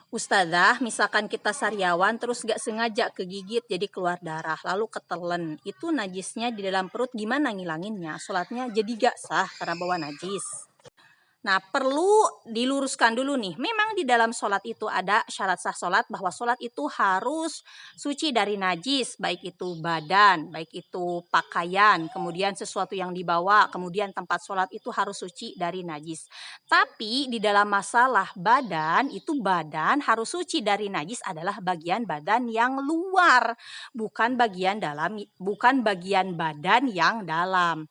Ustadzah, misalkan kita sariawan terus gak sengaja kegigit jadi keluar darah, lalu ketelen. Itu najisnya di dalam perut gimana ngilanginnya? Sholatnya jadi gak sah karena bawa najis. Nah, perlu diluruskan dulu nih. Memang di dalam sholat itu ada syarat sah sholat bahwa sholat itu harus suci dari najis, baik itu badan, baik itu pakaian, kemudian sesuatu yang dibawa, kemudian tempat sholat itu harus suci dari najis. Tapi di dalam masalah badan, itu badan harus suci dari najis adalah bagian badan yang luar, bukan bagian dalam, bukan bagian badan yang dalam.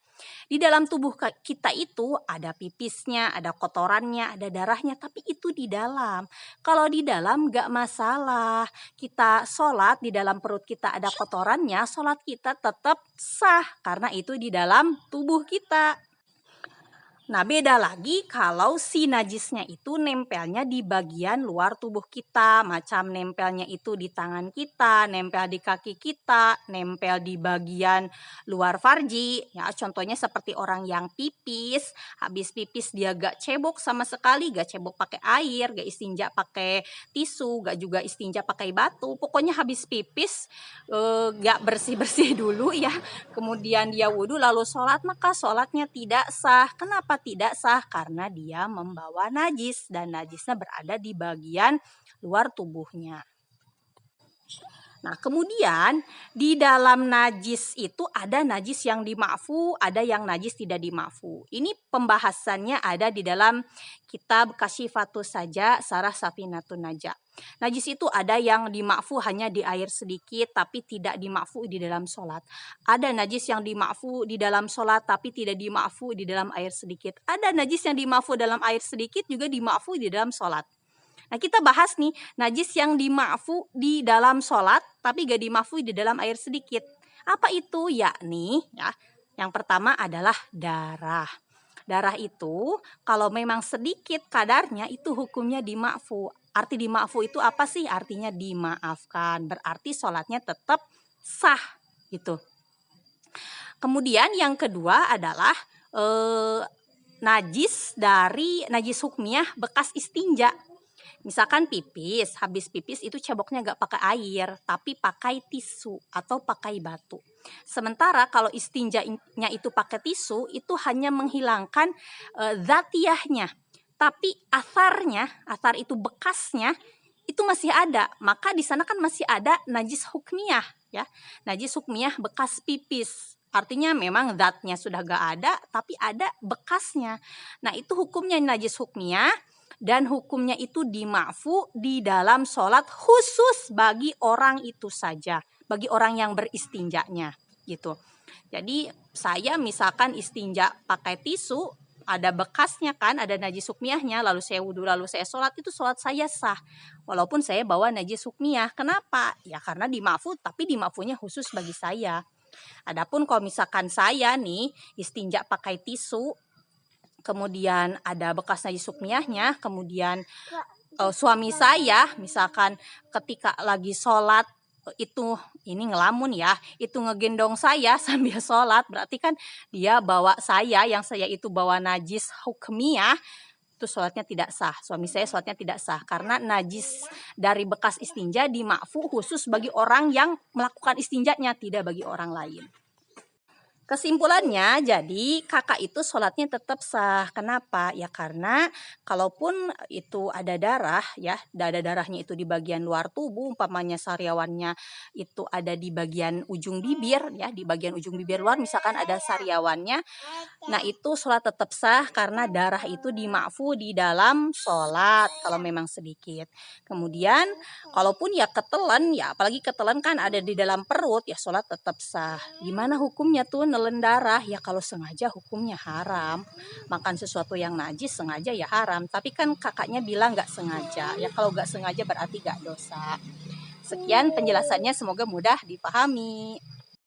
Di dalam tubuh kita itu ada pipisnya, ada kotorannya, ada darahnya, tapi itu di dalam. Kalau di dalam gak masalah. Kita sholat, di dalam perut kita ada kotorannya, sholat kita tetap sah. Karena itu di dalam tubuh kita. Nah, beda lagi kalau si najisnya itu nempelnya di bagian luar tubuh kita. Macam nempelnya itu di tangan kita, nempel di kaki kita, nempel di bagian luar farji. Ya, contohnya seperti orang yang pipis, habis pipis dia gak cebok sama sekali, gak cebok pakai air, gak istinja pakai tisu, gak juga istinja pakai batu. Pokoknya habis pipis gak bersih-bersih dulu ya. Kemudian dia wudhu lalu sholat, maka sholatnya tidak sah. Kenapa tidak sah? Karena dia membawa najis dan najisnya berada di bagian luar tubuhnya. Nah, kemudian di dalam najis itu ada najis yang dima'fu, ada yang najis tidak dima'fu. Ini pembahasannya ada di dalam kitab Kasyifatus Saja, Sarah Safinatun Najah. Najis itu ada yang dima'fu hanya di air sedikit tapi tidak dima'fu di dalam sholat. Ada najis yang dima'fu di dalam sholat tapi tidak dima'fu di dalam air sedikit. Ada najis yang dima'fu dalam air sedikit juga dima'fu di dalam sholat. Nah, kita bahas nih najis yang dima'fu di dalam sholat tapi gak dima'fu di dalam air sedikit. Apa itu? Yakni ya, yang pertama adalah darah. Darah itu kalau memang sedikit kadarnya itu hukumnya dima'fu. Arti dima'fu itu apa sih? Artinya dimaafkan. Berarti sholatnya tetap sah gitu. Kemudian yang kedua adalah najis hukmiyah bekas istinja. Misalkan pipis, habis pipis itu ceboknya gak pakai air, tapi pakai tisu atau pakai batu. Sementara kalau istinjanya itu pakai tisu, itu hanya menghilangkan zatiyahnya. Tapi asar itu bekasnya, itu masih ada. Maka di sana kan masih ada najis hukmiyah. Ya. Najis hukmiyah bekas pipis. Artinya memang zatnya sudah gak ada, tapi ada bekasnya. Nah, itu hukumnya najis hukmiyah. Dan hukumnya itu dima'fu di dalam sholat khusus bagi orang itu saja, bagi orang yang beristinjanya gitu. Jadi saya misalkan istinja pakai tisu, ada bekasnya kan, ada najis hukmiyahnya, lalu saya wudhu, lalu saya sholat, itu sholat saya sah walaupun saya bawa najis hukmiyah. Kenapa? Ya karena dima'fu, tapi dima'funya khusus bagi saya. Adapun kalau misalkan saya nih istinja pakai tisu, kemudian ada bekas najis hukmiyahnya, kemudian suami saya misalkan ketika lagi sholat itu ini ngelamun ya, itu ngegendong saya sambil sholat, berarti kan dia bawa saya, yang saya itu bawa najis hukmiyah, itu sholatnya tidak sah. Suami saya sholatnya tidak sah karena najis dari bekas istinja dima'fu khusus bagi orang yang melakukan istinjanya, tidak bagi orang lain. Kesimpulannya, jadi kakak itu sholatnya tetap sah. Kenapa? Ya karena kalaupun itu ada darah, ya ada darahnya itu di bagian luar tubuh, umpamanya sariawannya itu ada di bagian ujung bibir, ya di bagian ujung bibir luar, misalkan ada sariawannya, nah itu sholat tetap sah karena darah itu dima'fu di dalam sholat kalau memang sedikit. Kemudian kalaupun ya ketelan, ya apalagi ketelan kan ada di dalam perut, ya sholat tetap sah. Gimana hukumnya tuh nelen darah? Ya kalau sengaja hukumnya haram. Makan sesuatu yang najis sengaja ya haram. Tapi kan kakaknya bilang gak sengaja. Ya kalau gak sengaja berarti gak dosa. Sekian penjelasannya, semoga mudah dipahami.